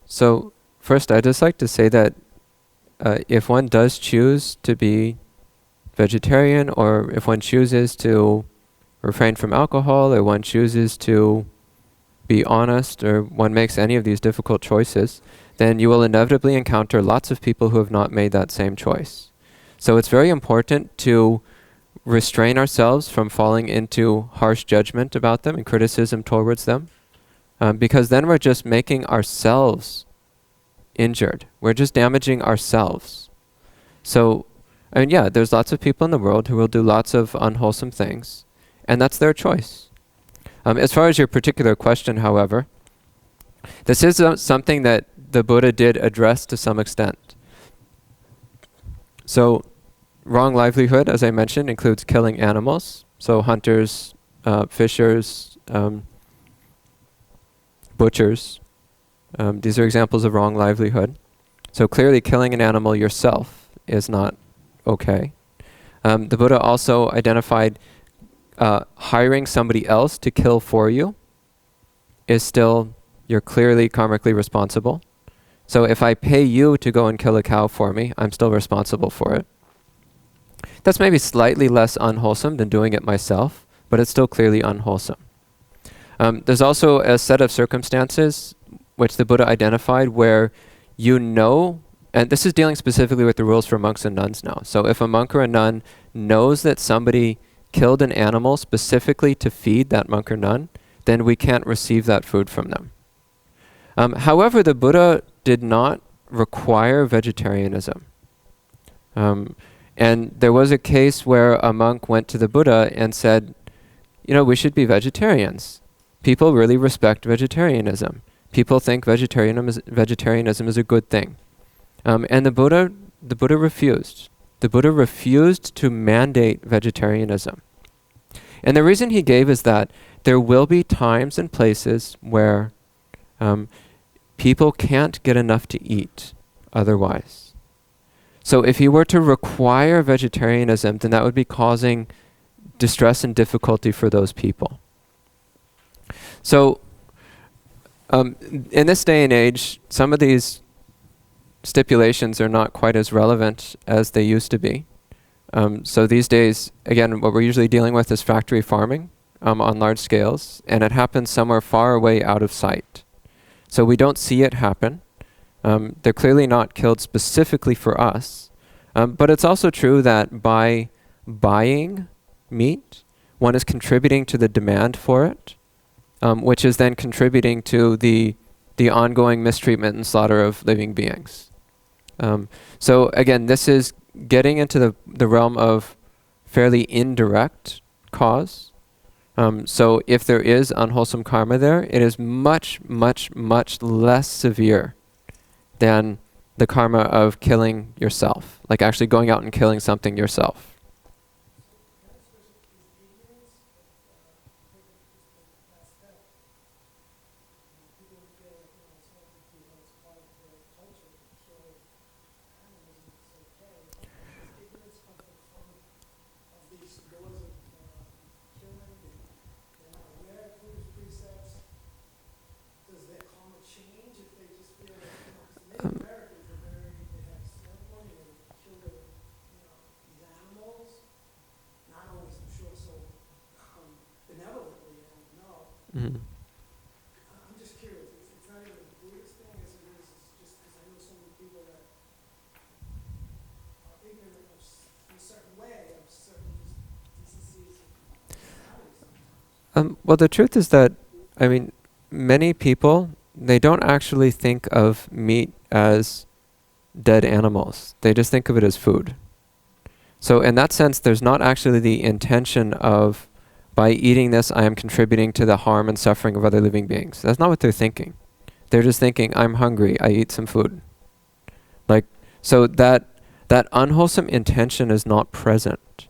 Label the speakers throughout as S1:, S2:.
S1: So first, I'd just like to say that if one does choose to be vegetarian, or if one chooses to refrain from alcohol, or one chooses to be honest, or one makes any of these difficult choices, then you will inevitably encounter lots of people who have not made that same choice. So it's very important to restrain ourselves from falling into harsh judgment about them and criticism towards them, because then we're just making ourselves injured. We're just damaging ourselves. So, I mean, yeah, there's lots of people in the world who will do lots of unwholesome things, and that's their choice. As far as your particular question, however, this is something that the Buddha did address to some extent. So, wrong livelihood, as I mentioned, includes killing animals. So hunters, fishers, butchers, these are examples of wrong livelihood. So clearly killing an animal yourself is not okay. The Buddha also identified hiring somebody else to kill for you is still, you're clearly karmically responsible. So if I pay you to go and kill a cow for me, I'm still responsible for it. That's maybe slightly less unwholesome than doing it myself, but it's still clearly unwholesome. There's also a set of circumstances which the Buddha identified where you know, and this is dealing specifically with the rules for monks and nuns now. So if a monk or a nun knows that somebody killed an animal specifically to feed that monk or nun, then we can't receive that food from them. However, the Buddha did not require vegetarianism. And there was a case where a monk went to the Buddha and said, you know, we should be vegetarians. People really respect vegetarianism. People think vegetarianism is a good thing. And the Buddha refused. The Buddha refused to mandate vegetarianism. And the reason he gave is that there will be times and places where people can't get enough to eat otherwise. So if he were to require vegetarianism, then that would be causing distress and difficulty for those people. So in this day and age, some of these stipulations are not quite as relevant as they used to be. So these days, again, what we're usually dealing with is factory farming on large scales, and it happens somewhere far away out of sight. So we don't see it happen. They're clearly not killed specifically for us. But it's also true that by buying meat, one is contributing to the demand for it, which is then contributing to the ongoing mistreatment and slaughter of living beings. So again, this is getting into the realm of fairly indirect cause. So if there is unwholesome karma there, it is much, much, much less severe than the karma of killing yourself, like actually going out and killing something yourself. Mm-hmm.
S2: I'm just curious. It's not even a Buddhist thing as it is. It's just because I know so many people that are ignorant of in a certain way of certain decencies and values.
S1: Well, the truth is that, I mean, many people, they don't actually think of meat as dead animals. They just think of it as food. So in that sense, there's not actually the intention of, by eating this, I am contributing to the harm and suffering of other living beings. That's not what they're thinking. They're just thinking, I'm hungry, I eat some food. Like, so that unwholesome intention is not present.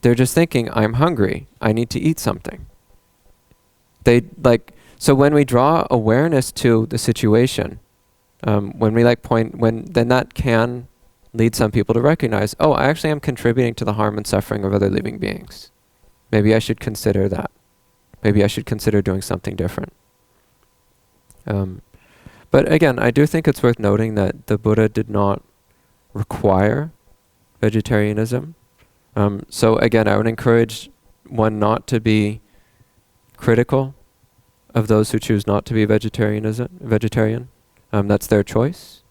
S1: They're just thinking, I'm hungry, I need to eat something. So when we draw awareness to the situation, when we then that can lead some people to recognize, oh, I actually am contributing to the harm and suffering of other living beings. Maybe I should consider that. Maybe I should consider doing something different. But again, I do think it's worth noting that the Buddha did not require vegetarianism. So again, I would encourage one not to be critical of those who choose not to be vegetarian. That's their choice.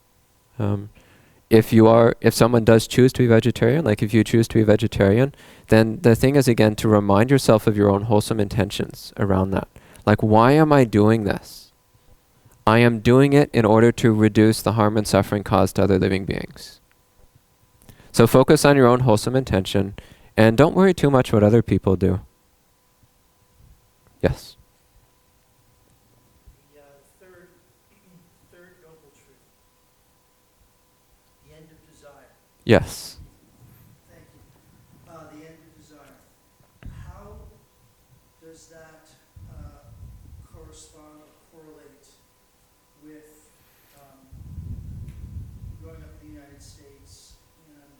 S1: If someone does choose to be vegetarian, like if you choose to be vegetarian, then the thing is again to remind yourself of your own wholesome intentions around that. Like, why am I doing this? I am doing it in order to reduce the harm and suffering caused to other living beings. So focus on your own wholesome intention and don't worry too much what other people do. Yes?
S3: The third noble truth, the end of desire.
S1: Yes.
S3: Thank you. The end of desire. How does that correspond or correlate with growing up in the United States and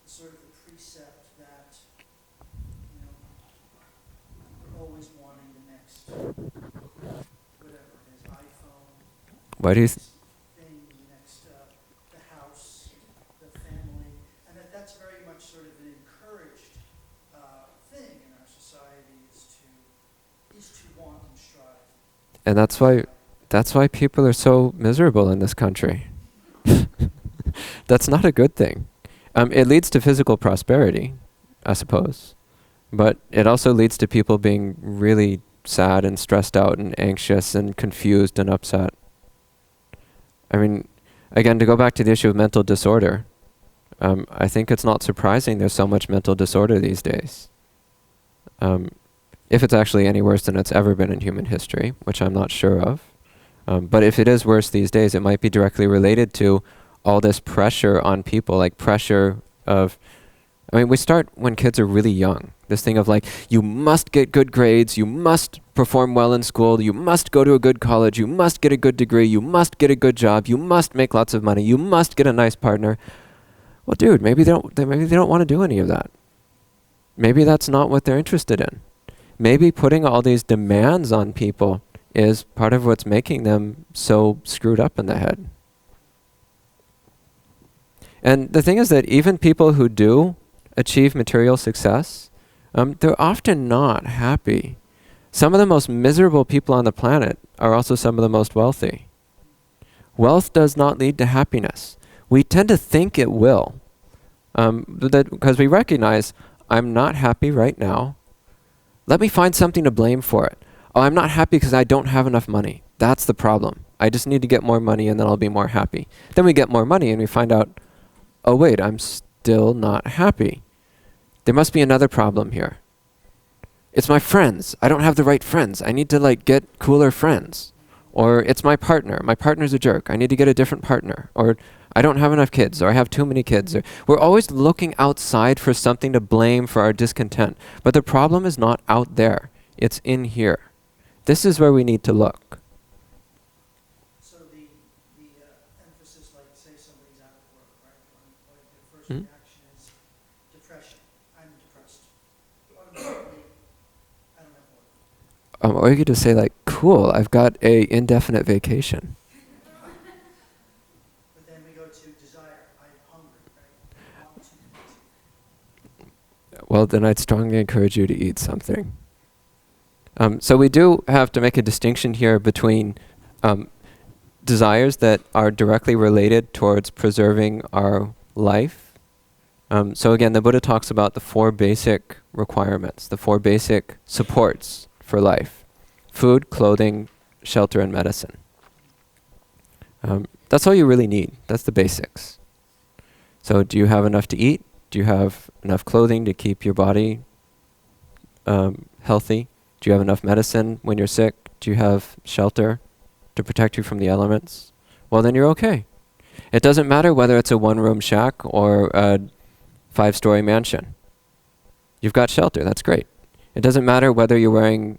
S3: sort of the precept that, you know, we're always wanting the next, whatever it is, iPhone,
S1: Why do you
S3: next thing, the next, the house, the family, and that's very much sort of an encouraged thing in our society is to want and strive.
S1: and that's why people are so miserable in this country. That's not a good thing. It leads to physical prosperity, I suppose. But it also leads to people being really sad and stressed out and anxious and confused and upset. I mean, again, to go back to the issue of mental disorder, I think it's not surprising there's so much mental disorder these days. If it's actually any worse than it's ever been in human history, which I'm not sure of. But if it is worse these days, it might be directly related to all this pressure on people, like pressure of, I mean, we start when kids are really young. This thing of like, you must get good grades, you must perform well in school, you must go to a good college, you must get a good degree, you must get a good job, you must make lots of money, you must get a nice partner. Well, dude, maybe they don't want to do any of that. Maybe that's not what they're interested in. Maybe putting all these demands on people is part of what's making them so screwed up in the head. And the thing is that even people who do achieve material success, they're often not happy. Some of the most miserable people on the planet are also some of the most wealthy. Wealth does not lead to happiness. We tend to think it will, because we recognize, I'm not happy right now. Let me find something to blame for it. Oh, I'm not happy because I don't have enough money. That's the problem. I just need to get more money and then I'll be more happy. Then we get more money and we find out, oh wait, I'm still not happy. There must be another problem here. It's my friends. I don't have the right friends. I need to like get cooler friends. Or it's my partner. My partner's a jerk. I need to get a different partner. Or I don't have enough kids. Or I have too many kids. Or we're always looking outside for something to blame for our discontent. But the problem is not out there. It's in here. This is where we need to look.
S3: So the emphasis, like say somebody's out of work, right? When the first reaction is depression. I'm depressed. Automatically, I don't have work.
S1: Or you could just say like, cool, I've got a indefinite vacation.
S3: But then we go to desire. I'm hungry, right? I want to eat.
S1: Well, then I'd strongly encourage you to eat something. So we do have to make a distinction here between desires that are directly related towards preserving our life. So again, the Buddha talks about the 4 basic requirements, the 4 basic supports for life: food, clothing, shelter, and medicine. That's all you really need. That's the basics. So do you have enough to eat? Do you have enough clothing to keep your body healthy? Do you have enough medicine when you're sick? Do you have shelter to protect you from the elements? Well, then you're okay. It doesn't matter whether it's a 1-room shack or a 5-story mansion. You've got shelter, that's great. It doesn't matter whether you're wearing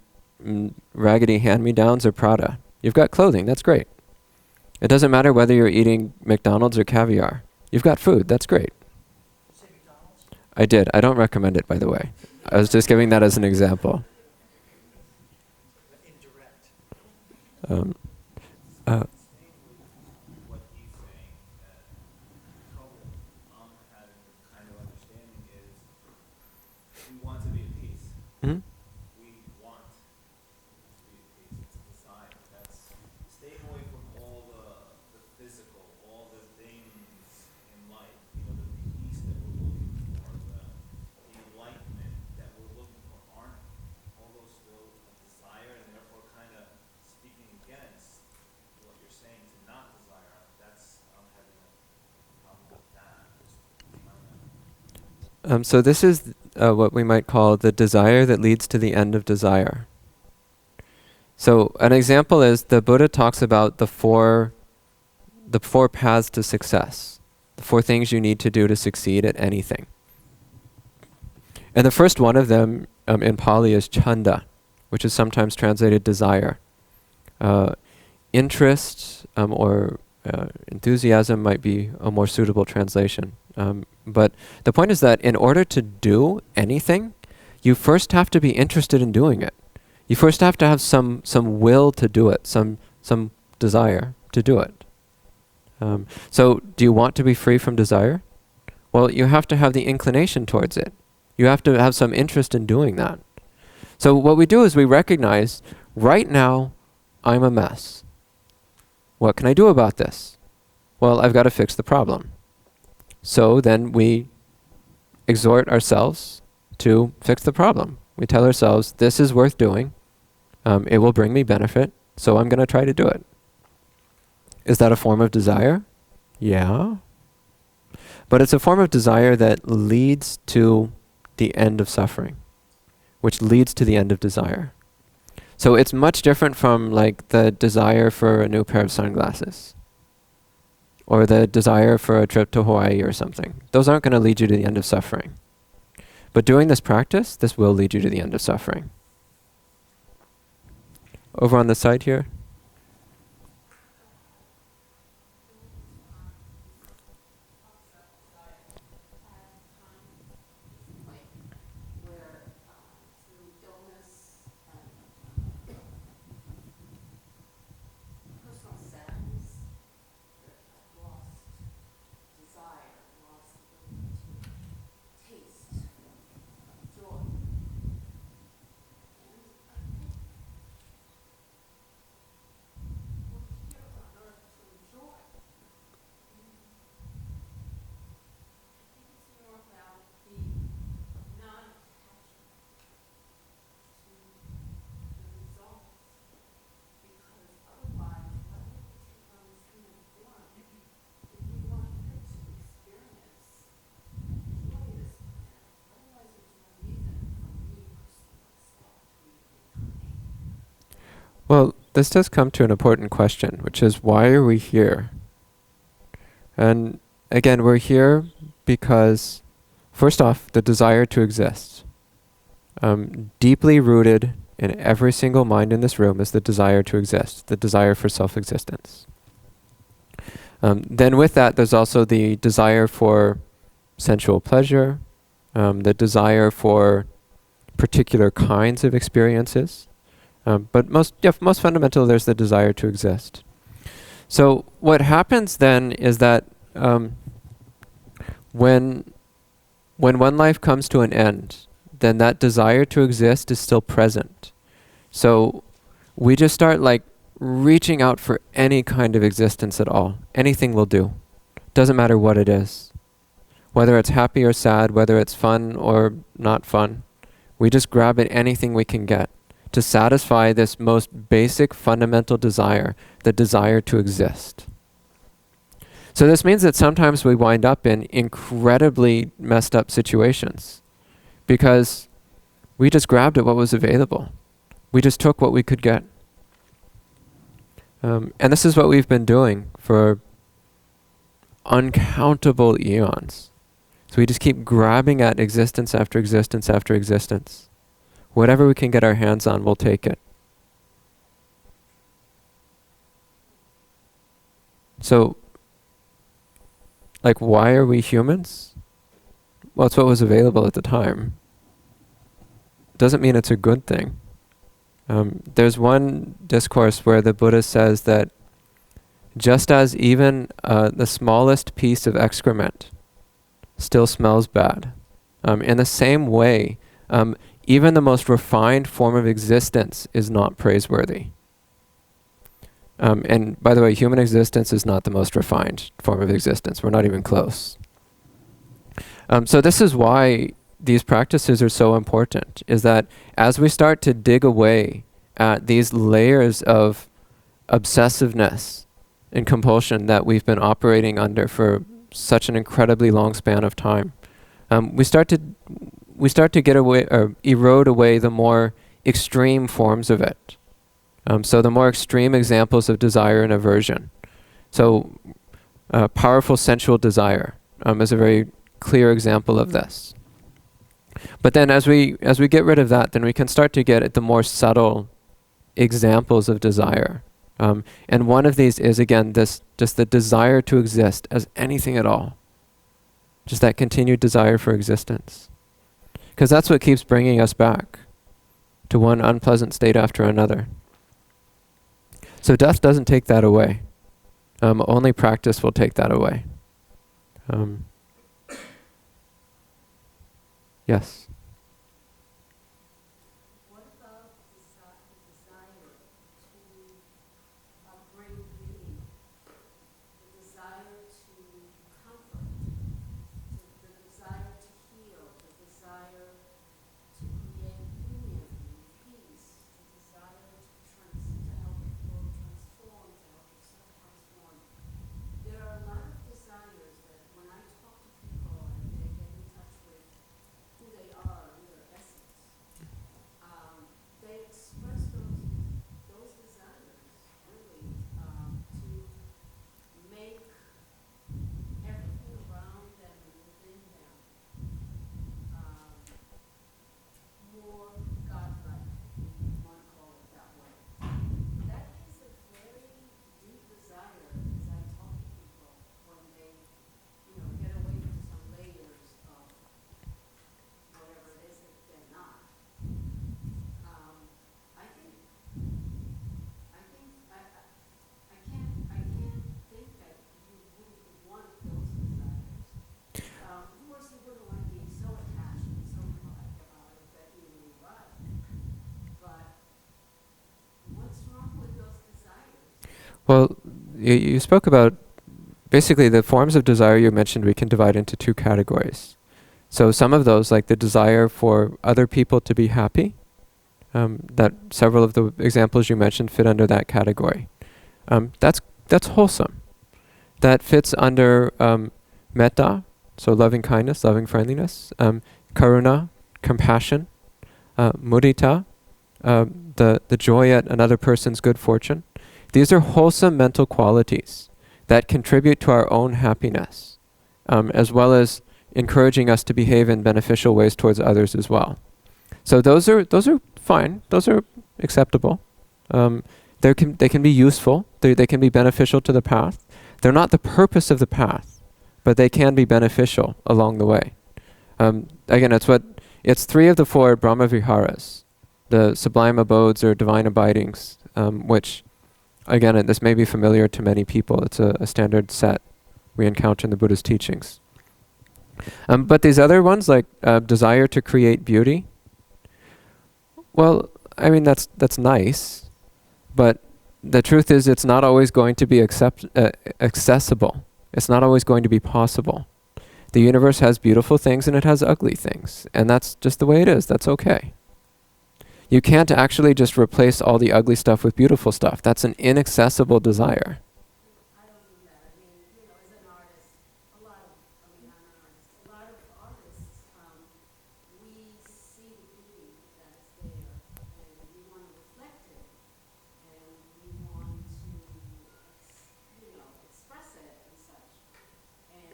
S1: raggedy hand-me-downs or Prada. You've got clothing, that's great. It doesn't matter whether you're eating McDonald's or caviar. You've got food, that's great.
S3: Say McDonald's?
S1: I did. I don't recommend it, by the way. I was just giving that as an example.
S3: Indirect.
S1: Uh,
S4: Staying with what he's saying, the trouble I'm having with kind of understanding is we want to be at peace.
S1: mhm.
S4: We want to be at peace. It's a desire. That's staying away from all the physical, all the things in life. You know, the peace that we're looking for, the enlightenment that we're looking for, aren't all those still a desire, and therefore kind of speaking against what you're saying to not desire. That's I'm having a problem with that. Just trying to.
S1: So this is what we might call the desire that leads to the end of desire. So an example is the Buddha talks about the four paths to success, the four things you need to do to succeed at anything. And the first one of them in Pali is chanda, which is sometimes translated desire. Interest or enthusiasm might be a more suitable translation. But the point is that in order to do anything, you first have to be interested in doing it. You first have to have some will to do it, some desire to do it. So do you want to be free from desire? Well, you have to have the inclination towards it. You have to have some interest in doing that. So what we do is we recognize, right now, I'm a mess. What can I do about this? Well, I've got to fix the problem. So then we exhort ourselves to fix the problem. We tell ourselves, this is worth doing. It will bring me benefit, so I'm going to try to do it. Is that a form of desire? Yeah. But it's a form of desire that leads to the end of suffering, which leads to the end of desire. So it's much different from like the desire for a new pair of sunglasses or the desire for a trip to Hawaii or something. Those aren't going to lead you to the end of suffering. But doing this practice, this will lead you to the end of suffering. Over on the side here. Well, this does come to an important question, which is, why are we here? And again, we're here because, first off, the desire to exist. Deeply rooted in every single mind in this room is the desire to exist, the desire for self-existence. Then with that, there's also the desire for sensual pleasure, the desire for particular kinds of experiences. But most fundamental, there's the desire to exist. So what happens then is that when one life comes to an end, then that desire to exist is still present. So we just start like reaching out for any kind of existence at all. Anything will do. Doesn't matter what it is. Whether it's happy or sad, whether it's fun or not fun, we just grab at anything we can get to satisfy this most basic fundamental desire, the desire to exist. So this means that sometimes we wind up in incredibly messed up situations because we just grabbed at what was available. We just took what we could get. And this is what we've been doing for uncountable eons. So we just keep grabbing at existence after existence after existence. Whatever we can get our hands on, we'll take it. So, like, why are we humans? Well, it's what was available at the time. Doesn't mean it's a good thing. There's one discourse where the Buddha says that just as even the smallest piece of excrement still smells bad. In the same way, even the most refined form of existence is not praiseworthy. And by the way, human existence is not the most refined form of existence. We're not even close. So this is why these practices are so important, is that as we start to dig away at these layers of obsessiveness and compulsion that we've been operating under for such an incredibly long span of time, we start to get away or erode away the more extreme forms of it. So the more extreme examples of desire and aversion. So powerful sensual desire is a very clear example of this. But then as we get rid of that, then we can start to get at the more subtle examples of desire. And one of these is, again, just the desire to exist as anything at all. Just that continued desire for existence. Because that's what keeps bringing us back to one unpleasant state after another. So death doesn't take that away. Only practice will take that away. Yes?
S5: What about the desire to bring beauty, the desire to comfort, the desire to heal, the desire to create union and peace, the desire to help the world transform, to help yourself transform? There are a lot of desires that when I talk to people and they get in touch with who they are in their essence, they express those desires really to make everything around them and within them more godlike, if you want to call it that way. That is a very deep desire as I talk to people when they, get away from some layers of whatever it is that they're not. I think I can't think that you wouldn't want those desires. Of course, you wouldn't want to be so attached and so caught about it that you would run. But what's wrong with those desires?
S1: Well, you spoke about basically the forms of desire you mentioned we can divide into two categories. So some of those, like the desire for other people to be happy, that several of the examples you mentioned fit under that category. That's wholesome. That fits under metta, so loving kindness, loving friendliness, karuna, compassion, mudita, the joy at another person's good fortune. These are wholesome mental qualities that contribute to our own happiness, as well as encouraging us to behave in beneficial ways towards others as well. So those are fine. Those are acceptable. They can be useful. They can be beneficial to the path. They're not the purpose of the path, but they can be beneficial along the way. Again, it's 3 of the 4 Brahma Viharas, the sublime abodes or divine abidings, which, again, this may be familiar to many people. It's a standard set we encounter in the Buddha's teachings. But these other ones, like desire to create beauty, well, I mean, that's nice, but the truth is it's not always going to be accessible. It's not always going to be possible. The universe has beautiful things and it has ugly things, and that's just the way it is. That's okay. You can't actually just replace all the ugly stuff with beautiful stuff. That's an inaccessible desire.
S5: I don't do that. I mean, as an artist, a lot of artists, we see the beauty that is there, and we want to reflect it, and we want to, express it and such. And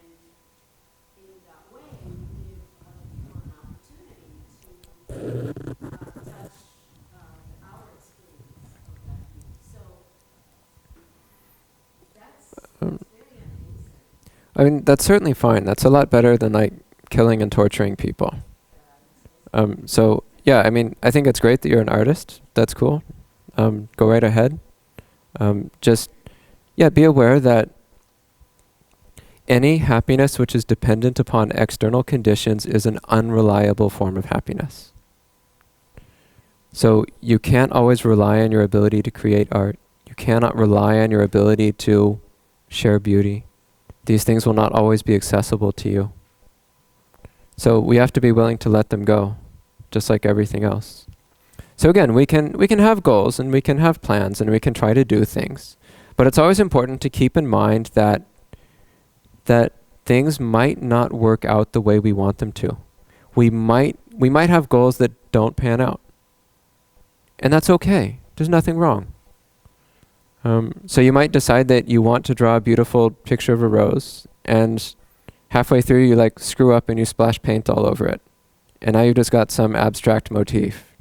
S5: in that way, we give other people an opportunity to touch our experience of that beauty. So that's very amazing.
S1: I mean, that's certainly fine. That's a lot better than like killing and torturing people. So yeah, I mean, I think it's great that you're an artist. That's cool. Go right ahead. Just yeah, be aware that any happiness which is dependent upon external conditions is an unreliable form of happiness. So you can't always rely on your ability to create art. You cannot rely on your ability to share beauty. These things will not always be accessible to you. So we have to be willing to let them go, just like everything else. So again, we can have goals and we can have plans and we can try to do things. But it's always important to keep in mind that things might not work out the way we want them to. We might have goals that don't pan out. And that's okay. There's nothing wrong. So you might decide that you want to draw a beautiful picture of a rose, and halfway through you like screw up and you splash paint all over it. And now you've just got some abstract motif.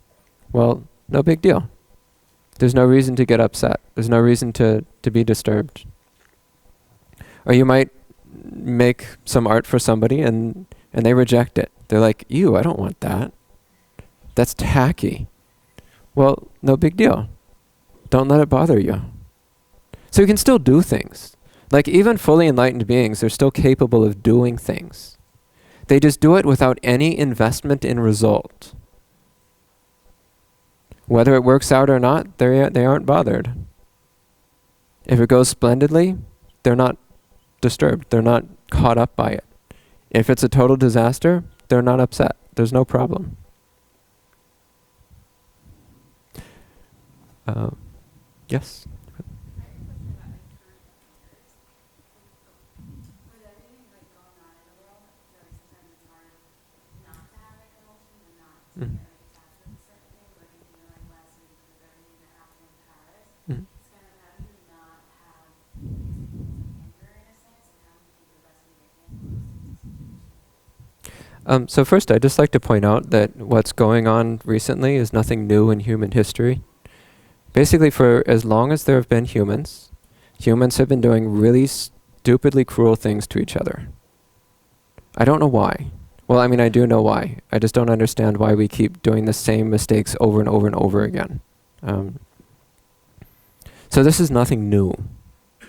S1: Well, no big deal. There's no reason to get upset. There's no reason to be disturbed. Or you might make some art for somebody and they reject it. They're like, ew, I don't want that. That's tacky. Well, no big deal. Don't let it bother you. So you can still do things. Like even fully enlightened beings are still capable of doing things. They just do it without any investment in result. Whether it works out or not, they aren't bothered. If it goes splendidly, they're not disturbed. They're not caught up by it. If it's a total disaster, they're not upset. There's no problem. Yes? Mm. Mm. So first, I'd just like to point out that what's going on recently is nothing new in human history. Basically, for as long as there have been humans, humans have been doing really stupidly cruel things to each other. I don't know why. Well, I mean, I do know why. I just don't understand why we keep doing the same mistakes over and over and over again. So this is nothing new.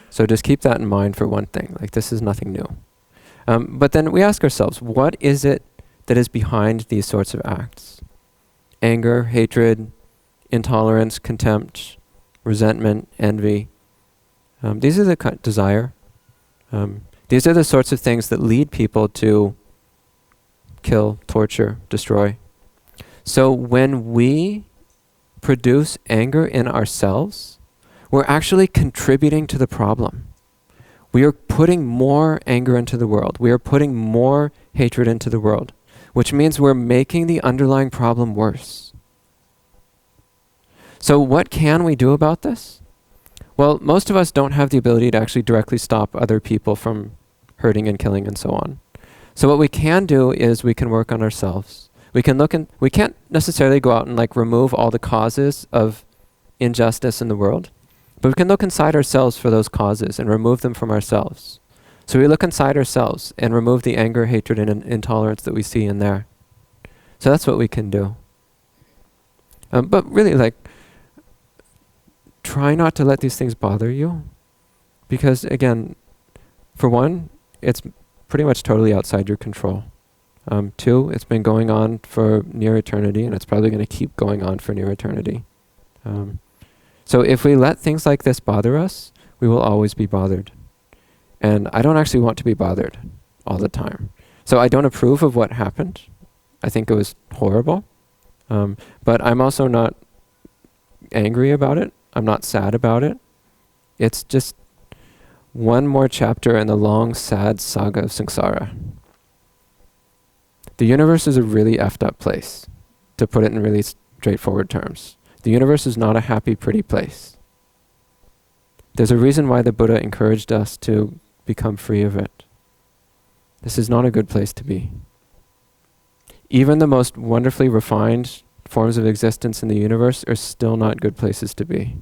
S1: So just keep that in mind for one thing. Like, this is nothing new. But then we ask ourselves, what is it that is behind these sorts of acts? Anger, hatred, intolerance, contempt, resentment, envy. These are the desire. These are the sorts of things that lead people to kill, torture, destroy. So when we produce anger in ourselves, we're actually contributing to the problem. We are putting more anger into the world. We are putting more hatred into the world, which means we're making the underlying problem worse. So what can we do about this? Well, most of us don't have the ability to actually directly stop other people from hurting and killing and so on. So what we can do is we can work on ourselves. We can't necessarily go out and like remove all the causes of injustice in the world, but we can look inside ourselves for those causes and remove them from ourselves. So we look inside ourselves and remove the anger, hatred, and intolerance that we see in there. So that's what we can do. But really, like, try not to let these things bother you, because again, for one, it's pretty much totally outside your control. Two, it's been going on for near eternity, and it's probably going to keep going on for near eternity. So if we let things like this bother us, we will always be bothered. And I don't actually want to be bothered all the time. So I don't approve of what happened. I think it was horrible. But I'm also not angry about it. I'm not sad about it. It's just one more chapter in the long, sad saga of samsara. The universe is a really effed up place, to put it in really straightforward terms. The universe is not a happy, pretty place. There's a reason why the Buddha encouraged us to become free of it. This is not a good place to be. Even the most wonderfully refined forms of existence in the universe are still not good places to be,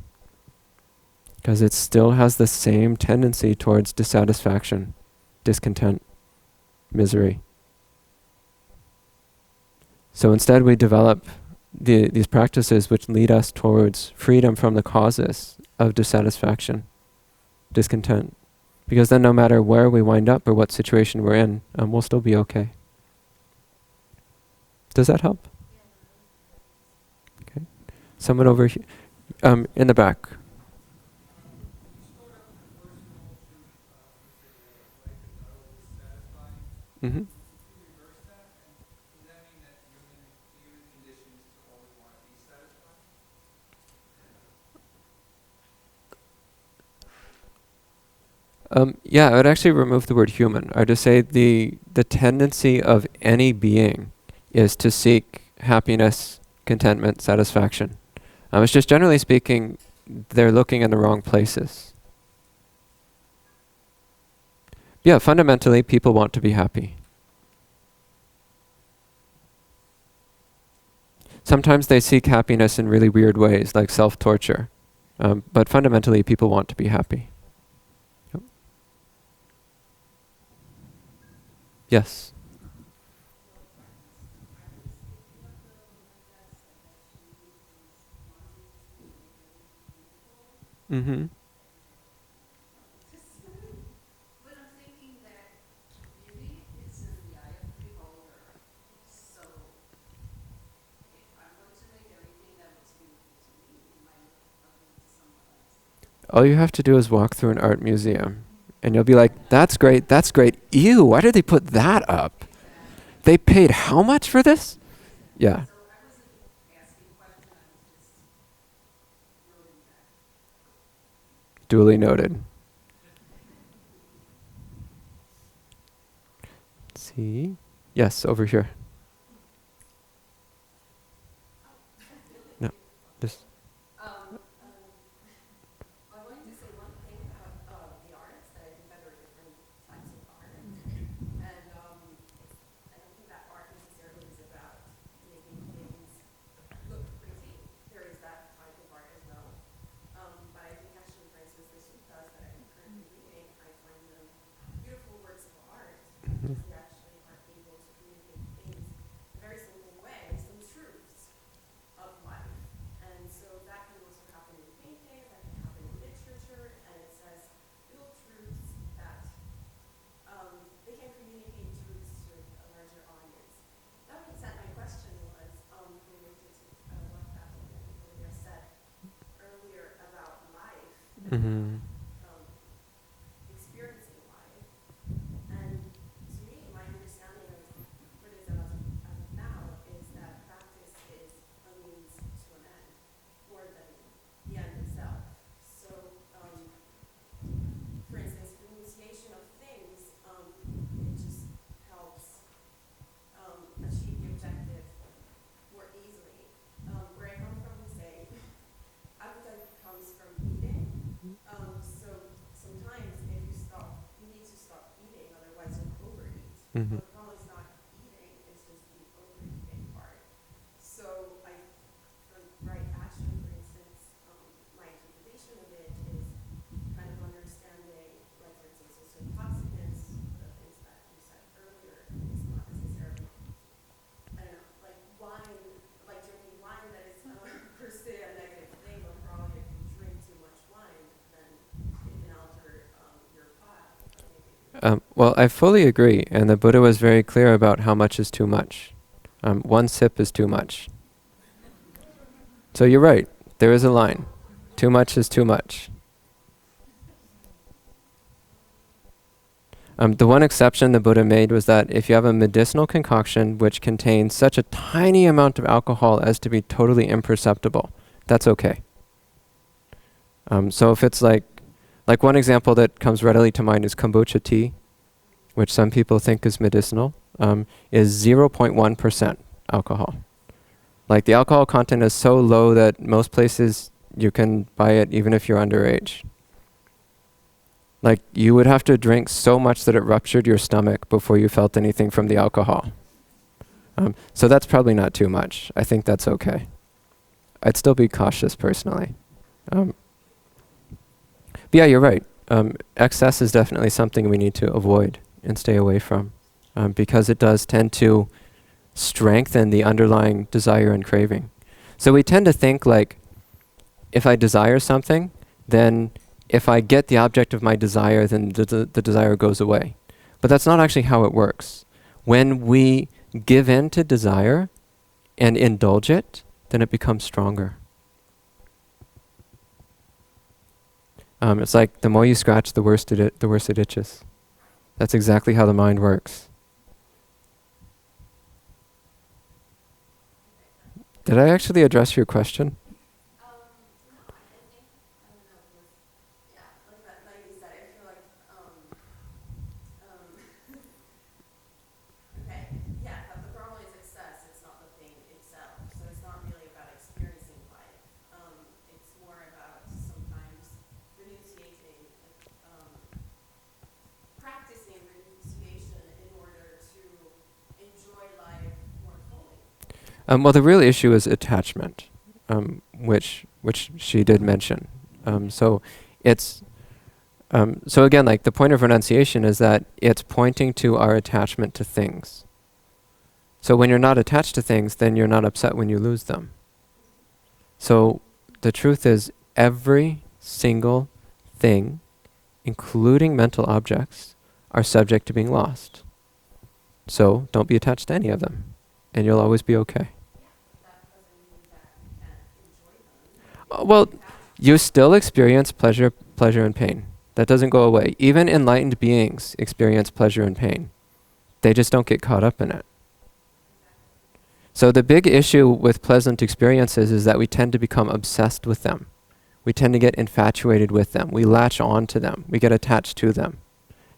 S1: because it still has the same tendency towards dissatisfaction, discontent, misery. So instead we develop these practices which lead us towards freedom from the causes of dissatisfaction, discontent. Because then no matter where we wind up or what situation we're in, we'll still be okay. Does that help? Okay. Someone over here, in the back. Mm-hmm. Yeah, I would actually remove the word human. I would just say the tendency of any being is to seek happiness, contentment, satisfaction. It's just generally speaking, they're looking in the wrong places. Yeah, fundamentally, people want to be happy. Sometimes they seek happiness in really weird ways, like self-torture. But fundamentally, people want to be happy. Yep. Yes? Mm-hmm.
S5: But I'm thinking that beauty is in the eye of the beholder. So if I'm going to make everything that looks beautiful to me, it might look ugly to someone else.
S1: All you have to do is walk through an art museum, and you'll be like, that's great, that's great. Ew, why did they put that up? They paid how much for this? Yeah.
S5: So I wasn't asking a question, I was just noting that.
S1: Duly noted. Let's see. Yes, over here. No, this.
S5: I wanted to say one thing about the arts, that I think that there are different types of art. And I don't think that art necessarily is about making things look pretty. There is that type of art as well. But I think actually, for instance, the suttas that I'm currently reading, I find them beautiful works of art because they actually are able to communicate things in a very simple way, some truths of life. And so that can also happen in painting, that can happen in literature, and it says little truths that they can communicate truths to a larger audience. That being said, my question was related to what Victoria said earlier about life,
S1: Mm-hmm.
S5: experiencing life. And to me, my understanding of Buddhism as of now is that practice is a means to an end more than the end itself. So, for instance, renunciation of things, it just helps achieve the objective more easily. Where I come from, we say appetite comes from eating. So sometimes if you need to stop eating, otherwise you'll overeat.
S1: Mm-hmm.
S5: The problem is not eating, it's just the overeating part. So for right action, for instance, my interpretation of it is kind of understanding, like for instance, also intoxicants, the things that you said earlier, is not necessarily, I don't know, like wine, like drinking wine that is per se a negative thing, but probably if you drink too much wine, then it can alter your path.
S1: Well, I fully agree, and the Buddha was very clear about how much is too much. One sip is too much. So you're right, there is a line. Too much is too much. The one exception the Buddha made was that if you have a medicinal concoction which contains such a tiny amount of alcohol as to be totally imperceptible, that's okay. So if it's like one example that comes readily to mind is kombucha tea, which some people think is medicinal, is 0.1% alcohol. Like the alcohol content is so low that most places you can buy it even if you're underage. Like you would have to drink so much that it ruptured your stomach before you felt anything from the alcohol. So that's probably not too much. I think that's okay. I'd still be cautious personally. But yeah, you're right. Excess is definitely something we need to avoid and stay away from, because it does tend to strengthen the underlying desire and craving. So we tend to think like, if I desire something, then if I get the object of my desire, then the desire goes away. But that's not actually how it works. When we give in to desire and indulge it, then it becomes stronger. It's like the more you scratch, the worse it itches. That's exactly how the mind works. Did I actually address your question?
S5: No, I think, I don't know, it was, yeah, like that, like you said, I feel like, okay, yeah, but the problem is excess, it's not the thing itself, so it's not really about experiencing life. It's more about sometimes renunciating, practicing renunciation in order to enjoy life more fully.
S1: Well, the real issue is attachment, which she did mention. So it's so again, like the point of renunciation is that it's pointing to our attachment to things. So when you're not attached to things, then you're not upset when you lose them. So the truth is, every single thing, including mental objects, are subject to being lost. So don't be attached to any of them, and you'll always be okay.
S5: That doesn't mean that you can't enjoy them.
S1: Well, you still experience pleasure and pain. That doesn't go away. Even enlightened beings experience pleasure and pain. They just don't get caught up in it. So the big issue with pleasant experiences is that we tend to become obsessed with them. We tend to get infatuated with them. We latch on to them. We get attached to them.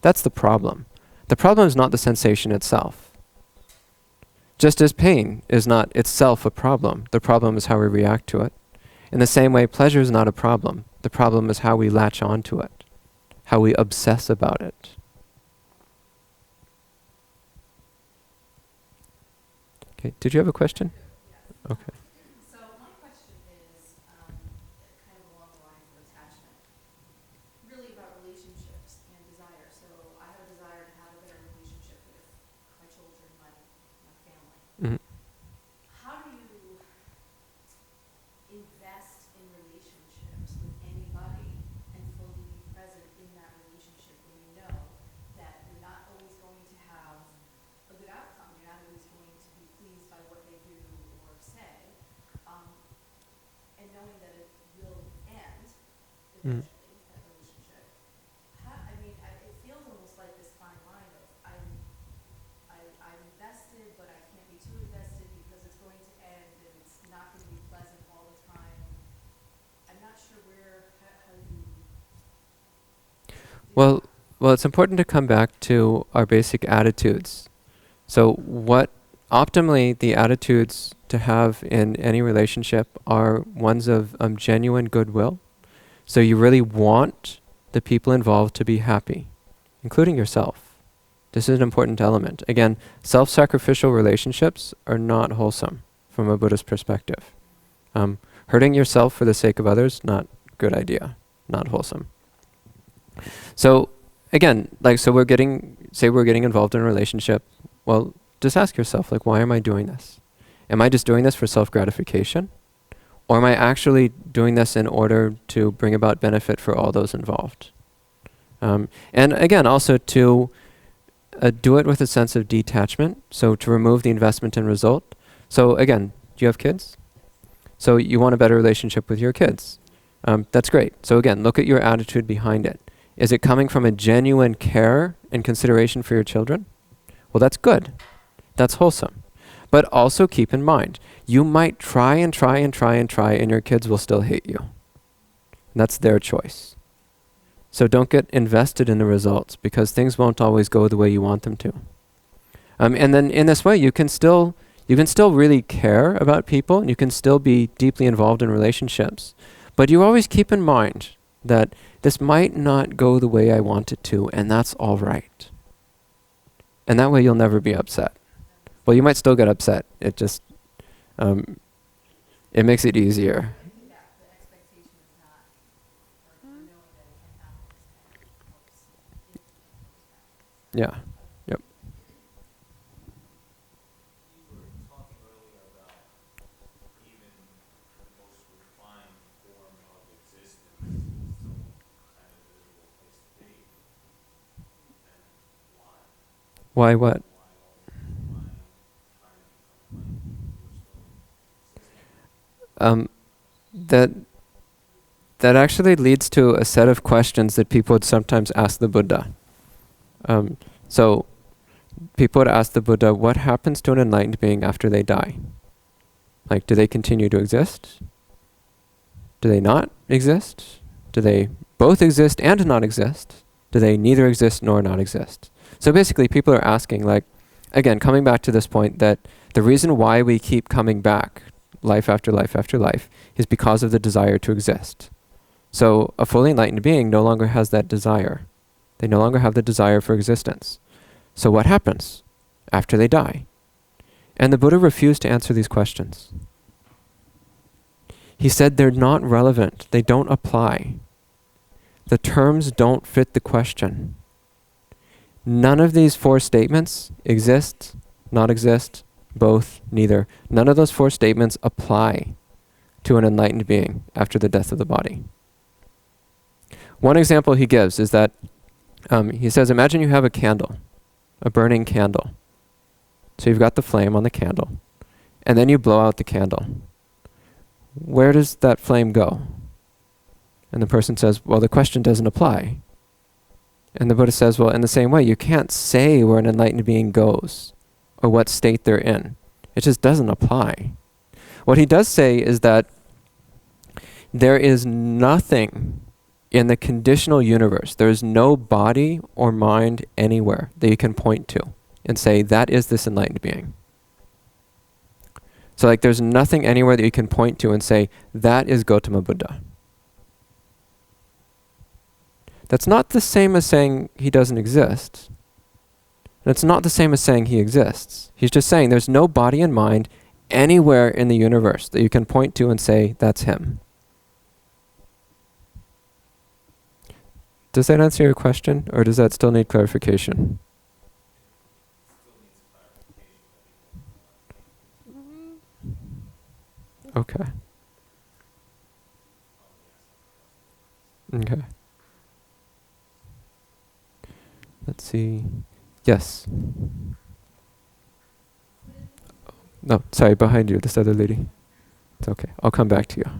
S1: That's the problem. The problem is not the sensation itself. Just as pain is not itself a problem, the problem is how we react to it. In the same way, pleasure is not a problem. The problem is how we latch on to it, how we obsess about it. Okay, did you have a question? Okay.
S5: So my question is kind of along the lines of attachment, really about relationships and desire. So I have a desire to have a better relationship with my children, my family.
S1: Mhm.
S5: How do you invest in relationships with anybody and fully be present in that relationship when you know that you're not always going to have a good outcome, you're not always going to be pleased by what they do or say, and knowing that it will end
S1: Mm.
S5: eventually, that relationship. It feels almost like this fine line of I'm invested, but I can't be too invested because it's going to end and it's not going to be pleasant all the time. I'm not sure how you do
S1: Well,
S5: that.
S1: well, it's important to come back to our basic attitudes. So what optimally the attitudes to have in any relationship are ones of genuine goodwill. So you really want the people involved to be happy, including yourself. This is an important element. Again, self-sacrificial relationships are not wholesome from a Buddhist perspective. Hurting yourself for the sake of others, not good idea, not wholesome. So again, say we're getting involved in a relationship. Well, just ask yourself, why am I doing this? Am I just doing this for self-gratification? Or am I actually doing this in order to bring about benefit for all those involved? And again, also to do it with a sense of detachment, so to remove the investment in result. So again, do you have kids? So you want a better relationship with your kids. That's great. So again, look at your attitude behind it. Is it coming from a genuine care and consideration for your children? Well, that's good. That's wholesome. But also keep in mind, you might try and your kids will still hate you. That's their choice. So don't get invested in the results because things won't always go the way you want them to. And then in this way, you can still really care about people and you can still be deeply involved in relationships. But you always keep in mind that this might not go the way I want it to, and that's all right. And that way you'll never be upset. Well, you might still get upset. It just, it makes it easier.
S5: Yeah, the expectation is not, or knowing that it can happen is kind of helps if it comes back.
S1: Yeah. Yep.
S4: You were talking earlier about even the most refined form of existence is still kind of
S1: Why what? Um, that that actually leads to a set of questions that people would sometimes ask the Buddha. So people would ask the Buddha, what happens to an enlightened being after they die? Like, do they continue to exist? Do they not exist? Do they both exist and not exist? Do they neither exist nor not exist? So basically people are asking, like, again, coming back to this point, that the reason why we keep coming back life after life after life is because of the desire to exist. So a fully enlightened being no longer has that desire. They no longer have the desire for existence. So what happens after they die? And the Buddha refused to answer these questions. He said they're not relevant. They don't apply. The terms don't fit the question. None of these four statements exist, not exist, both, neither. None of those four statements apply to an enlightened being after the death of the body. One example he gives is that he says, imagine you have a candle, a burning candle. So you've got the flame on the candle, and then you blow out the candle. Where does that flame go? And the person says, well, the question doesn't apply. And the Buddha says, well, in the same way, you can't say where an enlightened being goes or what state they're in. It just doesn't apply. What he does say is that there is nothing in the conditional universe, there is no body or mind anywhere that you can point to and say, that is this enlightened being. So like there's nothing anywhere that you can point to and say, that is Gautama Buddha. That's not the same as saying he doesn't exist. And it's not the same as saying he exists. He's just saying there's no body and mind anywhere in the universe that you can point to and say, that's him. Does that answer your question, or does that still need clarification? Okay. Okay. Let's see. Yes. No, sorry, behind you, this other lady. It's okay. I'll come back to you.
S5: Could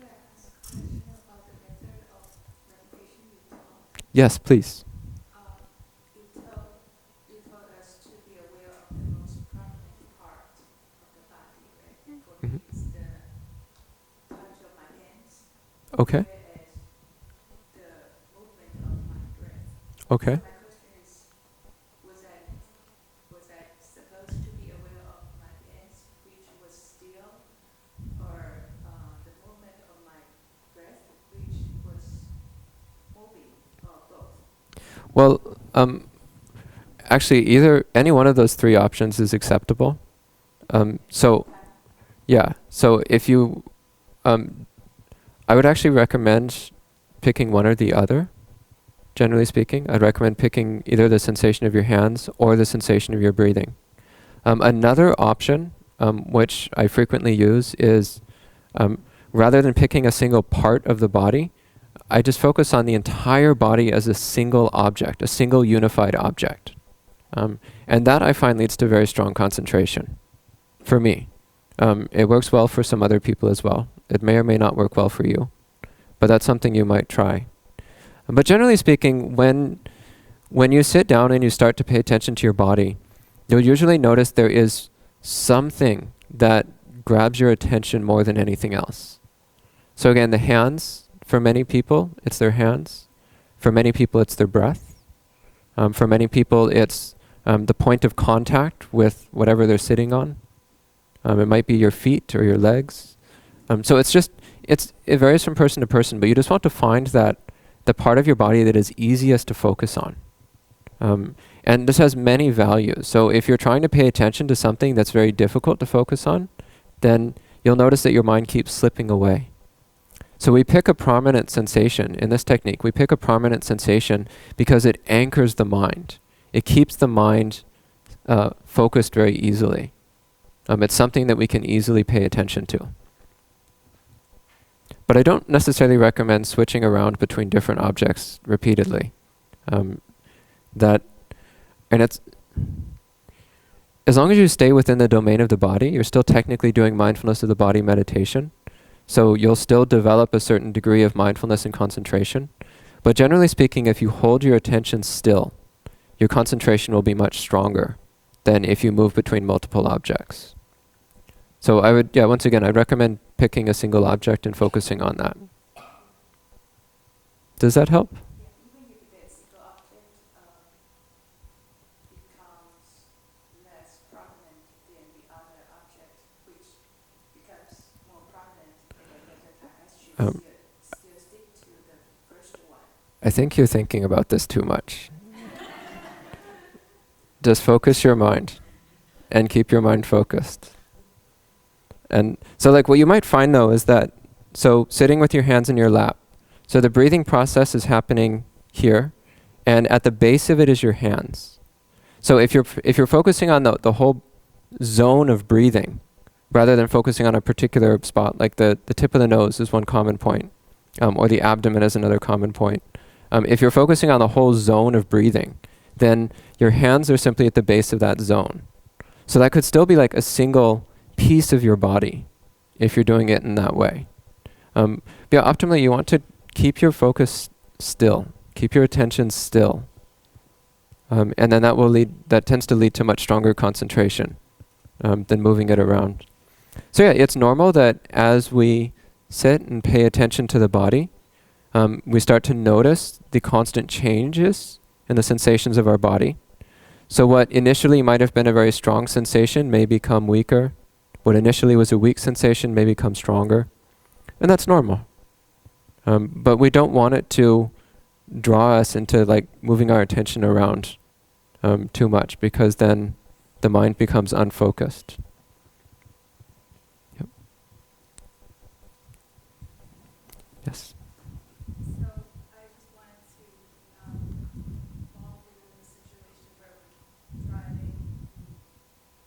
S5: I ask a question about the method of meditation you taught?
S1: Yes, please.
S5: You told us to be aware of the most prominent part of the body, right? For me, it's the touch of my hands,
S1: Okay.
S5: whereas the movement of my breath.
S1: Okay.
S5: So my question is, was I supposed to be aware of my hands, which was still, or the movement of my breath, which was moving, or both?
S1: Well, actually, any one of those three options is acceptable. So if you, I would actually recommend picking one or the other. Generally speaking, I'd recommend picking either the sensation of your hands or the sensation of your breathing. Another option, which I frequently use, is rather than picking a single part of the body, I just focus on the entire body as a single object, a single unified object. And that I find leads to very strong concentration, for me. It works well for some other people as well. It may or may not work well for you, but that's something you might try. But generally speaking, when you sit down and you start to pay attention to your body, you'll usually notice there is something that grabs your attention more than anything else. So again, the hands, for many people, it's their hands. For many people, it's their breath. For many people, it's the point of contact with whatever they're sitting on. It might be your feet or your legs. So it varies from person to person, but you just want to find that the part of your body that is easiest to focus on. And this has many values. So if you're trying to pay attention to something that's very difficult to focus on, then you'll notice that your mind keeps slipping away. So we pick a prominent sensation in this technique. We pick a prominent sensation because it anchors the mind. It keeps the mind focused very easily. It's something that we can easily pay attention to. But I don't necessarily recommend switching around between different objects repeatedly. as long as you stay within the domain of the body, you're still technically doing mindfulness of the body meditation. So you'll still develop a certain degree of mindfulness and concentration. But generally speaking, if you hold your attention still, your concentration will be much stronger than if you move between multiple objects. So I would, once again, I'd recommend picking a single object and focusing on that. Does that help?
S5: Yeah, even if the single object becomes less prominent than the other object, which becomes more prominent in a later time, I should still stick to the first one.
S1: I think you're thinking about this too much. Just focus your mind and keep your mind focused. And so like what you might find though is that, so sitting with your hands in your lap, so the breathing process is happening here, and at the base of it is your hands. So if you're focusing on the whole zone of breathing, rather than focusing on a particular spot, like the tip of the nose is one common point, or the abdomen is another common point. If you're focusing on the whole zone of breathing, then your hands are simply at the base of that zone. So that could still be like a single piece of your body, if you're doing it in that way. But yeah, optimally you want to keep your focus still, keep your attention still. And then that tends to lead to much stronger concentration than moving it around. So yeah, it's normal that as we sit and pay attention to the body, we start to notice the constant changes in the sensations of our body. So what initially might have been a very strong sensation may become weaker. What initially was a weak sensation may become stronger. And that's normal. But we don't want it to draw us into like moving our attention around too much, because then the mind becomes unfocused. Yep. Yes.
S5: So I just wanted to fall within a situation where we're driving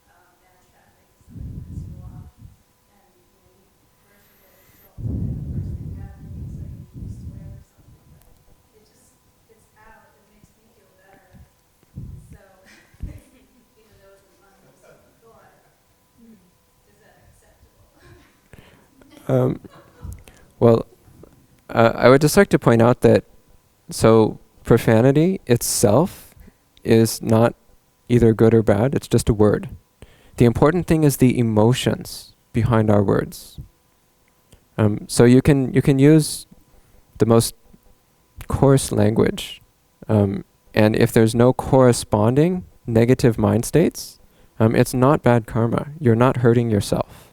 S5: down traffic and somebody cuts you off, and you first you get insulted, and the first thing happens is like you swear or something, but it's out, it makes me feel better. So even though it's an unwholesome thought, is that acceptable?
S1: Well, I would just like to point out that so profanity itself is not either good or bad, it's just a word. The important thing is the emotions behind our words. So you can use the most coarse language, and if there's no corresponding negative mind states, it's not bad karma. You're not hurting yourself.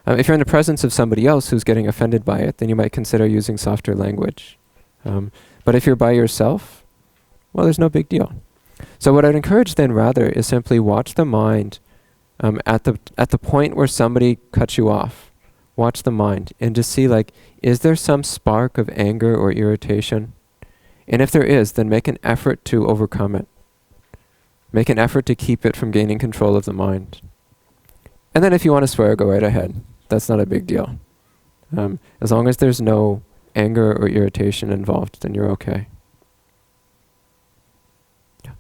S1: If you're in the presence of somebody else who's getting offended by it, then you might consider using softer language. But if you're by yourself, well, there's no big deal. So what I'd encourage then rather is simply watch the mind at the point where somebody cuts you off. Watch the mind and just see, like, is there some spark of anger or irritation? And if there is, then make an effort to overcome it. Make an effort to keep it from gaining control of the mind. And then if you want to swear, go right ahead. That's not a big deal. As long as there's no anger or irritation involved, then you're okay. Yeah.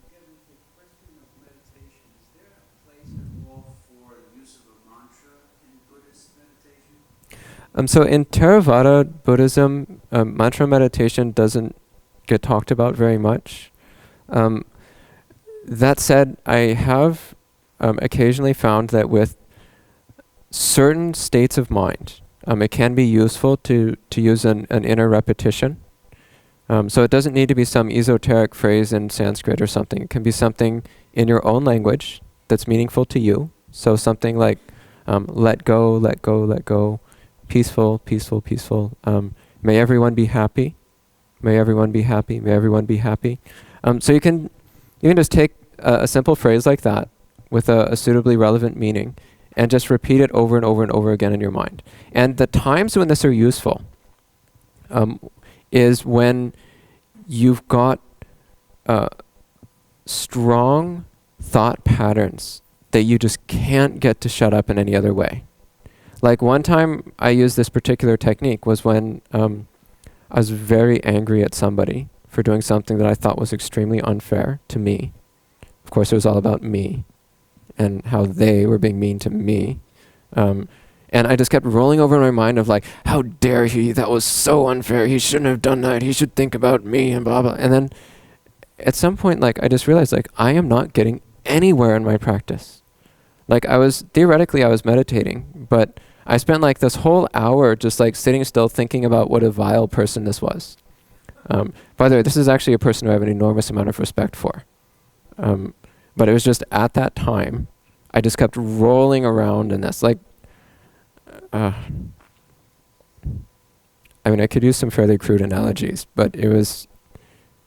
S6: Again, with the question of meditation, is there a place at all for the use of a mantra in Buddhist meditation?
S1: So in Theravada Buddhism, mantra meditation doesn't get talked about very much. That said, I have occasionally found that with certain states of mind, it can be useful to use an inner repetition. So it doesn't need to be some esoteric phrase in Sanskrit or something. It can be something in your own language that's meaningful to you. So something like let go, let go, let go, peaceful, peaceful, peaceful. May everyone be happy. May everyone be happy. May everyone be happy. So you can just take a simple phrase like that with a suitably relevant meaning and just repeat it over and over and over again in your mind. And the times when this are useful is when you've got strong thought patterns that you just can't get to shut up in any other way. Like one time I used this particular technique was when I was very angry at somebody for doing something that I thought was extremely unfair to me. Of course, it was all about me and how they were being mean to me. And I just kept rolling over in my mind of like, how dare he? That was so unfair. He shouldn't have done that. He should think about me and blah, blah. And then at some point, like, I just realized, like, I am not getting anywhere in my practice. Like, theoretically I was meditating, but I spent like this whole hour just like sitting still thinking about what a vile person this was. By the way, this is actually a person who I have an enormous amount of respect for. But it was just at that time, I just kept rolling around in this. Like, I mean, I could use some fairly crude analogies, but it was,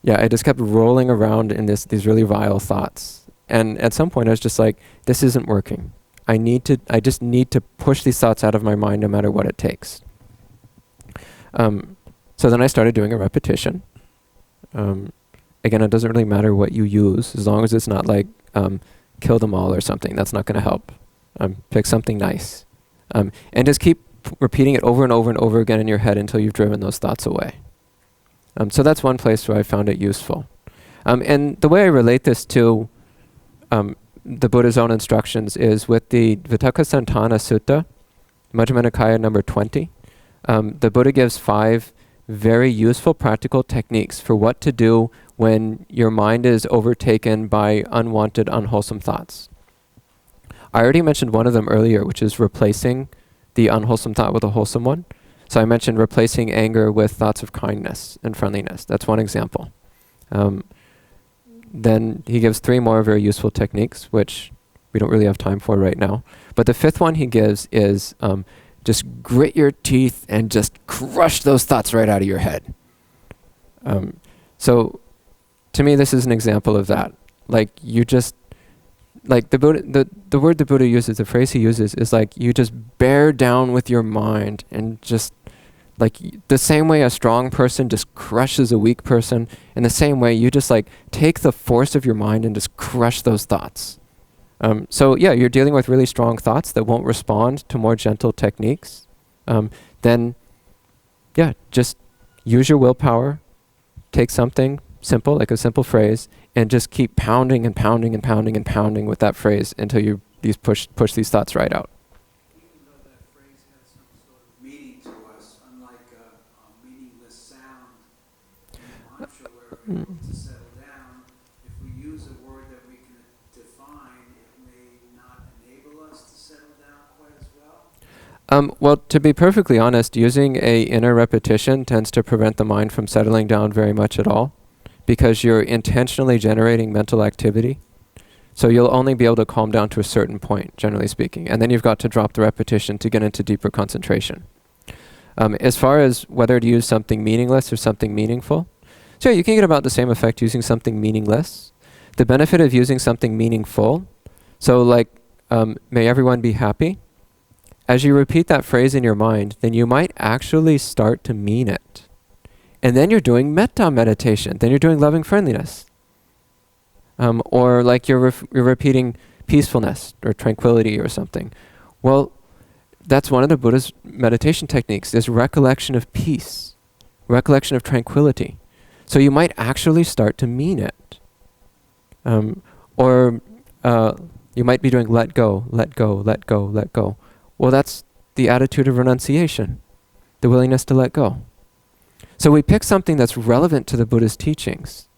S1: I just kept rolling around in these really vile thoughts. And at some point I was just like, this isn't working. I just need to push these thoughts out of my mind no matter what it takes. So then I started doing a repetition. Again, it doesn't really matter what you use, as long as it's not like kill them all or something. That's not going to help. Pick something nice. And just keep repeating it over and over and over again in your head until you've driven those thoughts away. So that's one place where I found it useful. And the way I relate this to the Buddha's own instructions is with the Vitakasantana Sutta, Majjhima Nikaya number 20. The Buddha gives 5 very useful practical techniques for what to do when your mind is overtaken by unwanted, unwholesome thoughts. I already mentioned one of them earlier, which is replacing the unwholesome thought with a wholesome one. So I mentioned replacing anger with thoughts of kindness and friendliness. That's one example. Then he gives 3 more very useful techniques, which we don't really have time for right now. But the 5th one he gives is just grit your teeth and just crush those thoughts right out of your head. So to me, this is an example of that. Like, you just, like the Buddha, the word the Buddha uses, the phrase he uses is like, you just bear down with your mind and just, like, the same way a strong person just crushes a weak person, in the same way you just like take the force of your mind and just crush those thoughts. So you're dealing with really strong thoughts that won't respond to more gentle techniques. Then just use your willpower, take something simple, like a simple phrase, and just keep pounding and pounding and pounding and pounding with that phrase until you push these thoughts right out.
S6: Even though that phrase has some sort of meaning to us, unlike a meaningless sound in the mantra where we're able to settle down, if we use a word that we can define, it may not enable us to settle down quite as well.
S1: Well, to be perfectly honest, using a inner repetition tends to prevent the mind from settling down very much at all, because you're intentionally generating mental activity. So you'll only be able to calm down to a certain point, generally speaking. And then you've got to drop the repetition to get into deeper concentration. As far as whether to use something meaningless or something meaningful, so you can get about the same effect using something meaningless. The benefit of using something meaningful, so like, may everyone be happy. As you repeat that phrase in your mind, then you might actually start to mean it. And then you're doing metta meditation. Then you're doing loving friendliness. Or like you're repeating peacefulness or tranquility or something. Well, that's one of the Buddha's meditation techniques, is recollection of peace, recollection of tranquility. So you might actually start to mean it. Or you might be doing let go, let go, let go, let go. Well, that's the attitude of renunciation, the willingness to let go. So we pick something that's relevant to the Buddha's teachings,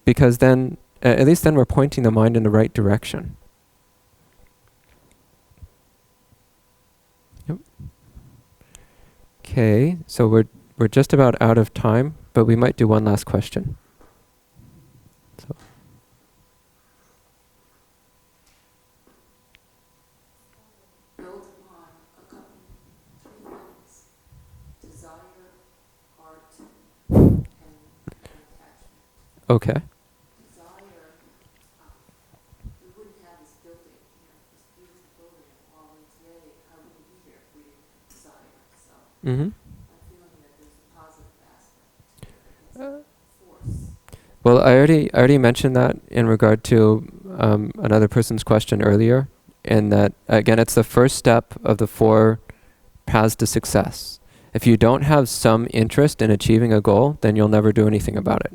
S1: because then, at least then we're pointing the mind in the right direction. Yep. Okay, so we're just about out of time, but we might do one last question. So.
S5: Build upon a couple, 3 things: desire, heart, and attachment.
S1: Okay.
S5: Desire, we wouldn't have this building, this beautiful building at Huawei today. I wouldn't be here if we didn't desire. So
S1: Mm-hmm.
S5: I'm feeling that there's a positive aspect to it. It's a force.
S1: Well, I already mentioned that in regard to another person's question earlier, and that, again, it's the first step of the 4 paths to success. If you don't have some interest in achieving a goal, then you'll never do anything about it.